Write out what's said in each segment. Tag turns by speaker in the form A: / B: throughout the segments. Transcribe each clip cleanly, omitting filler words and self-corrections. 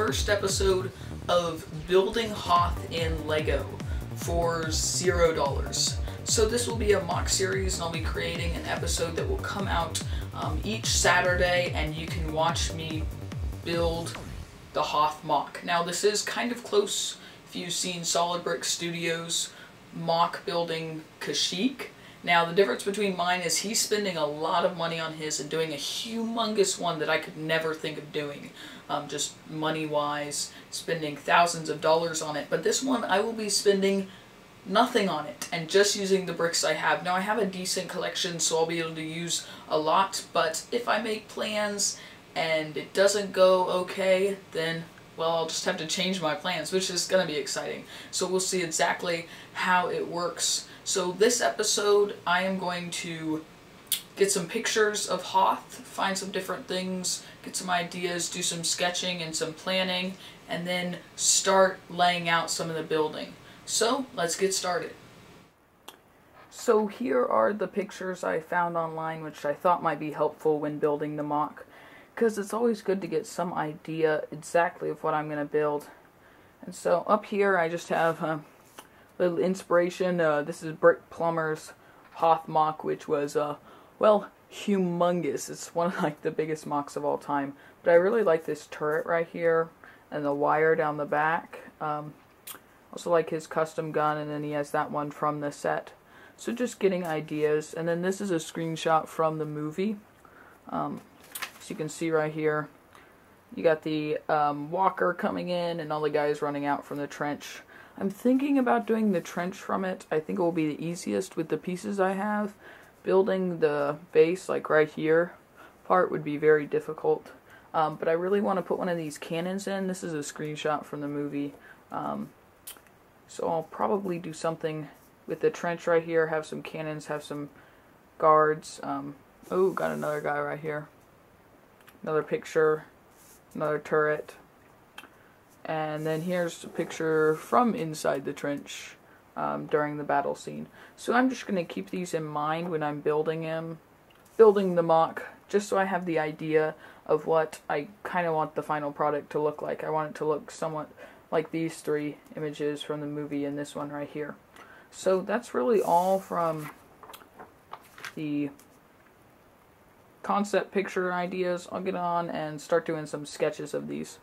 A: first episode of building Hoth in LEGO for $0. So this will be a mock series, and I'll be creating an episode that will come out each Saturday, and you can watch me build the Hoth mock. Now this is kind of close if you've seen Solid Brick Studios mock building Kashyyyk. Now the difference between mine is he's spending a lot of money on his and doing a humongous one that I could never think of doing, just money-wise, spending thousands of dollars on it. But this one I will be spending nothing on it and just using the bricks I have. Now I have a decent collection, so I'll be able to use a lot, but if I make plans and it doesn't go okay, then well, I'll just have to change my plans, which is going to be exciting. So we'll see exactly how it works. So this episode, I am going to get some pictures of Hoth, find some different things, get some ideas, do some sketching and some planning, and then start laying out some of the building. So let's get started. So here are the pictures I found online, which I thought might be helpful when building the mock, because it's always good to get some idea exactly of what I'm going to build. And so up here I just have a little inspiration. This is Brick Plumber's Hoth mock, which was, well, humongous. It's one of like the biggest mocks of all time. But I really like this turret right here and the wire down the back. Also like his custom gun, and then he has that one from the set. So just getting ideas. And then this is a screenshot from the movie. You can see right here, you got the walker coming in and all the guys running out from the trench. I'm thinking about doing the trench from it. I think it will be the easiest with the pieces I have. Building the base, like right here, part would be very difficult. But I really want to put one of these cannons in. This is a screenshot from the movie. So I'll probably do something with the trench right here, have some cannons, have some guards. Oh, got another guy right here. Another picture, another turret, and then here's a picture from inside the trench during the battle scene. So I'm just going to keep these in mind when I'm building the mock, just so I have the idea of what I kind of want the final product to look like. I want it to look somewhat like these three images from the movie and this one right here. So that's really all from the concept picture ideas. I'll get on and start doing some sketches of these.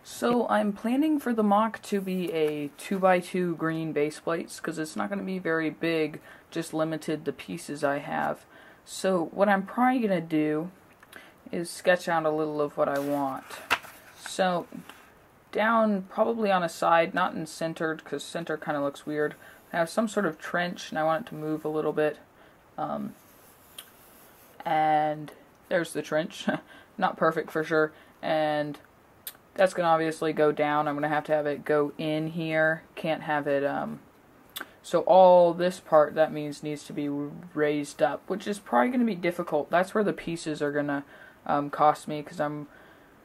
A: So I'm planning for the mock to be a 2x2 green base plates, because it's not going to be very big, just limited the pieces I have. So what I'm probably going to do is sketch out a little of what I want. So down probably on a side, not in centered, because center kind of looks weird. I have some sort of trench and I want it to move a little bit. And there's the trench. Not perfect for sure. And that's going to obviously go down. I'm going to have it go in here. Can't have it, so all this part, that means, needs to be raised up, which is probably going to be difficult. That's where the pieces are going to cost me, because I'm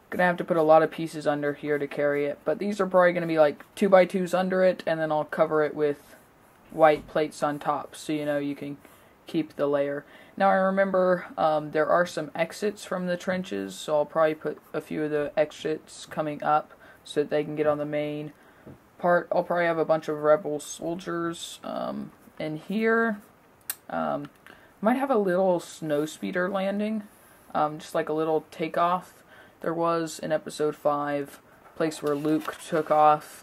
A: going to have to put a lot of pieces under here to carry it. But these are probably going to be like 2x2s under it, and then I'll cover it with white plates on top, so you know you can keep the layer. Now I remember there are some exits from the trenches, so I'll probably put a few of the exits coming up so that they can get on the main part. I'll probably have a bunch of rebel soldiers in here. Might have a little snow speeder landing, just like a little takeoff. There was in episode 5, place where Luke took off.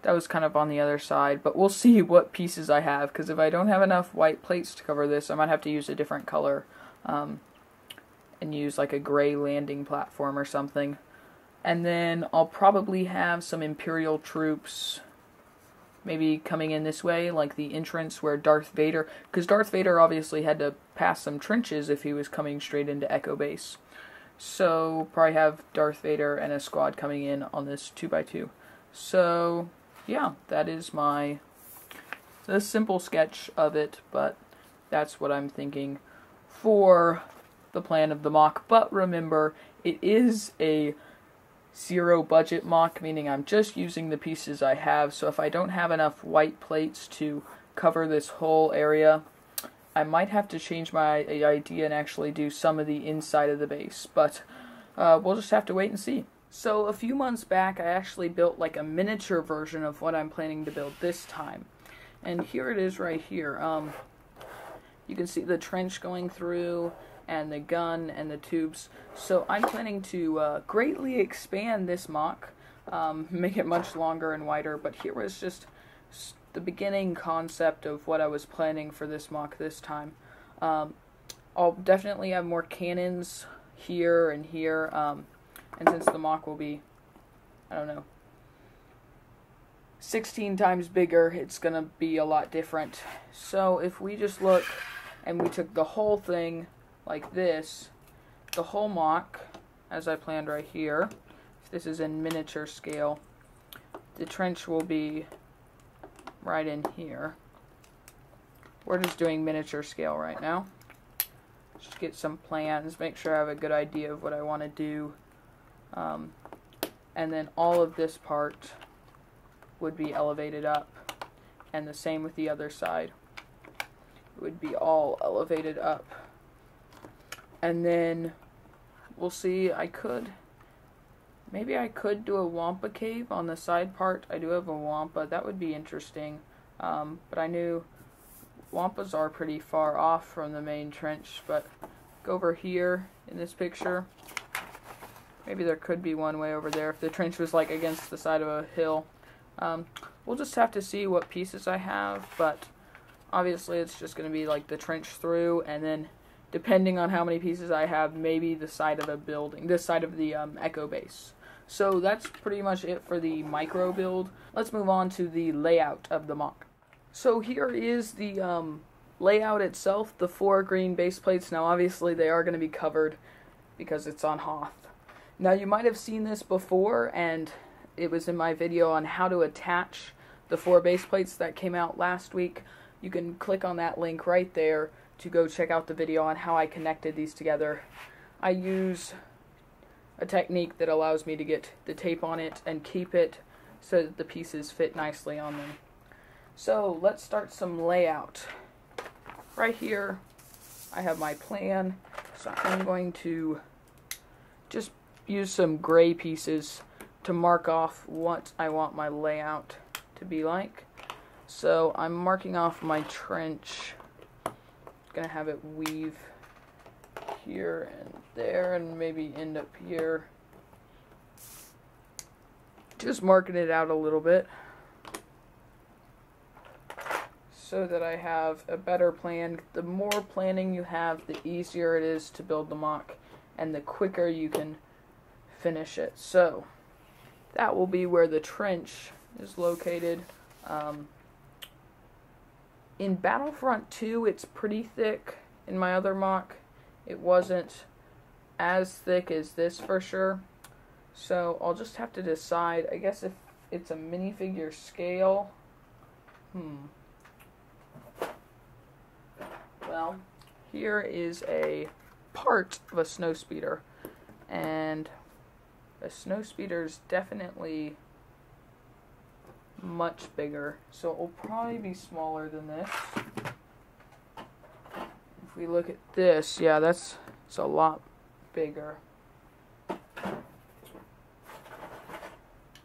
A: That was kind of on the other side, but we'll see what pieces I have, because if I don't have enough white plates to cover this, I might have to use a different color, and use like a gray landing platform or something. And then I'll probably have some Imperial troops maybe coming in this way, like the entrance where Darth Vader, because Darth Vader obviously had to pass some trenches if he was coming straight into Echo Base. So probably have Darth Vader and a squad coming in on this 2x2. So yeah, that is a simple sketch of it, but that's what I'm thinking for the plan of the mock. But remember, it is a zero budget mock, meaning I'm just using the pieces I have, so if I don't have enough white plates to cover this whole area, I might have to change my idea and actually do some of the inside of the base, but we'll just have to wait and see. So a few months back, I actually built like a miniature version of what I'm planning to build this time. And here it is right here. You can see the trench going through and the gun and the tubes. So I'm planning to greatly expand this MOC, make it much longer and wider, but here was just the beginning concept of what I was planning for this MOC this time. I'll definitely have more cannons here and here, and since the MOC will be, I don't know, 16 times bigger, it's going to be a lot different. So if we just look and we took the whole thing like this, the whole MOC, as I planned right here, if this is in miniature scale, the trench will be right in here. We're just doing miniature scale right now. Just get some plans, make sure I have a good idea of what I want to do. And then all of this part would be elevated up, and the same with the other side. It would be all elevated up. And then we'll see, maybe I could do a Wampa cave on the side part. I do have a Wampa, that would be interesting. But I knew Wampas are pretty far off from the main trench, but go over here in this picture. Maybe there could be one way over there if the trench was like against the side of a hill. We'll just have to see what pieces I have, but obviously it's just going to be like the trench through, and then depending on how many pieces I have, maybe the side of a building, this side of the echo base. So that's pretty much it for the micro build. Let's move on to the layout of the MOC. So here is the layout itself, the 4 green base plates. Now obviously they are going to be covered because it's on Hoth. Now you might have seen this before, and it was in my video on how to attach the 4 base plates that came out last week. You can click on that link right there to go check out the video on how I connected these together. I use a technique that allows me to get the tape on it and keep it so that the pieces fit nicely on them. So let's start some layout. Right here I have my plan, so I'm going to just use some gray pieces to mark off what I want my layout to be like. So I'm marking off my trench. Gonna have it weave here and there and maybe end up here. Just marking it out a little bit so that I have a better plan. The more planning you have, the easier it is to build the MOC, and the quicker you can finish it. So that will be where the trench is located. In Battlefront 2, it's pretty thick. In my other MOC, it wasn't as thick as this for sure. So I'll just have to decide. I guess if it's a minifigure scale. Well, here is a part of a snowspeeder, and a snowspeeder is definitely much bigger, so it will probably be smaller than this. If we look at this, yeah, it's a lot bigger.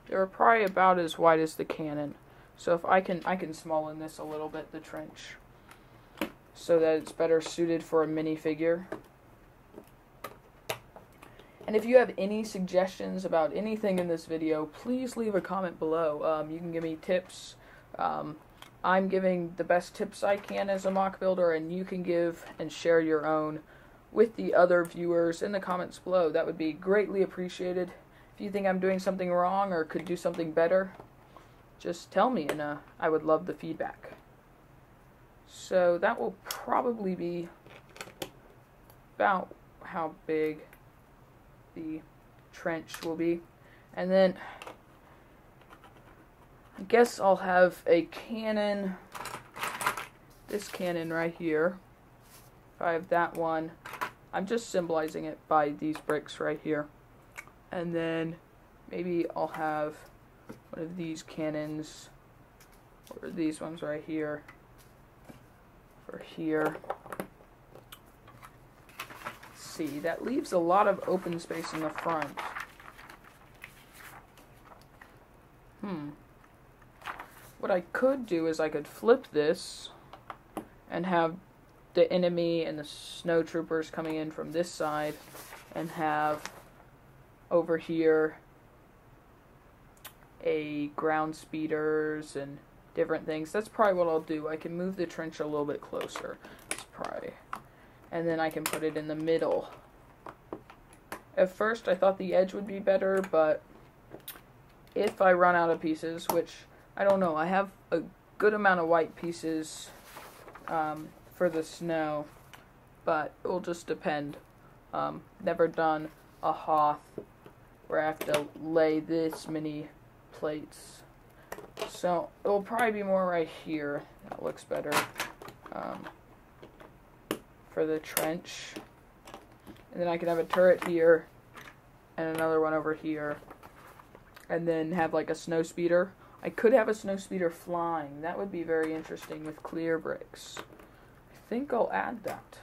A: They're probably about as wide as the cannon, so if I can small this a little bit, the trench, so that it's better suited for a minifigure. And if you have any suggestions about anything in this video, please leave a comment below. You can give me tips. I'm giving the best tips I can as a MOC builder, and you can give and share your own with the other viewers in the comments below. That would be greatly appreciated. If you think I'm doing something wrong or could do something better, just tell me, and I would love the feedback. So that will probably be about how big the trench will be. And then I guess I'll have a cannon, this cannon right here. If I have that one, I'm just symbolizing it by these bricks right here. And then maybe I'll have one of these cannons, or these ones right here, or here. See, that leaves a lot of open space in the front. what I could do is I could flip this and have the enemy and the snow troopers coming in from this side, and have over here a ground speeders and different things. That's probably what I'll do. I can move the trench a little bit closer. That's probably, and then I can put it in the middle. At first I thought the edge would be better, but if I run out of pieces, which I don't know, I have a good amount of white pieces for the snow, but it will just depend. Never done a Hoth where I have to lay this many plates, so it will probably be more right here. That looks better for the trench, and then I can have a turret here and another one over here, and then have like a snow speeder. I could have a snow speeder flying. That would be very interesting with clear bricks. I think I'll add that,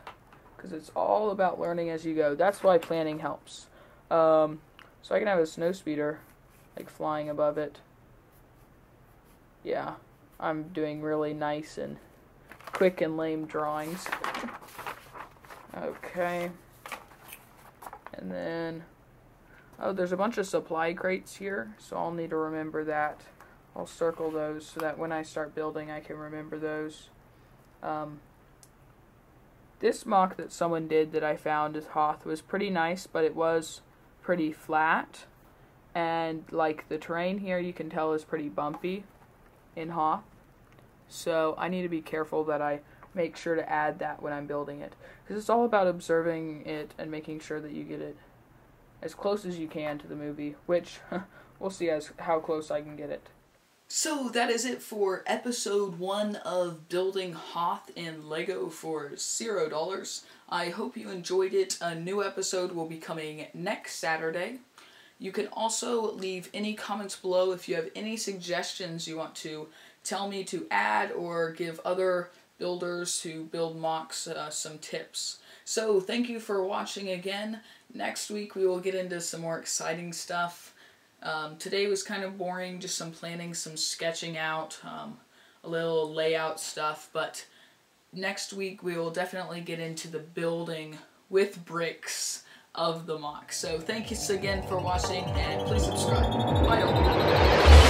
A: because it's all about learning as you go. That's why planning helps. So I can have a snow speeder, like flying above it. Yeah, I'm doing really nice and quick and lame drawings. Okay. And then, oh, there's a bunch of supply crates here, so I'll need to remember that. I'll circle those so that when I start building I can remember those. This MOC that someone did that I found as Hoth was pretty nice, but it was pretty flat. And like the terrain here, you can tell is pretty bumpy in Hoth. So I need to be careful that I make sure to add that when I'm building it. Because it's all about observing it and making sure that you get it as close as you can to the movie, which we'll see as how close I can get it. So that is it for episode 1 of building Hoth in LEGO for $0. I hope you enjoyed it. A new episode will be coming next Saturday. You can also leave any comments below if you have any suggestions you want to tell me to add, or give other builders who build MOCs some tips. So thank you for watching again. Next week we will get into some more exciting stuff. Today was kind of boring, just some planning, some sketching out, a little layout stuff, but next week we will definitely get into the building with bricks of the MOC. So thank you again for watching, and please subscribe. Bye all.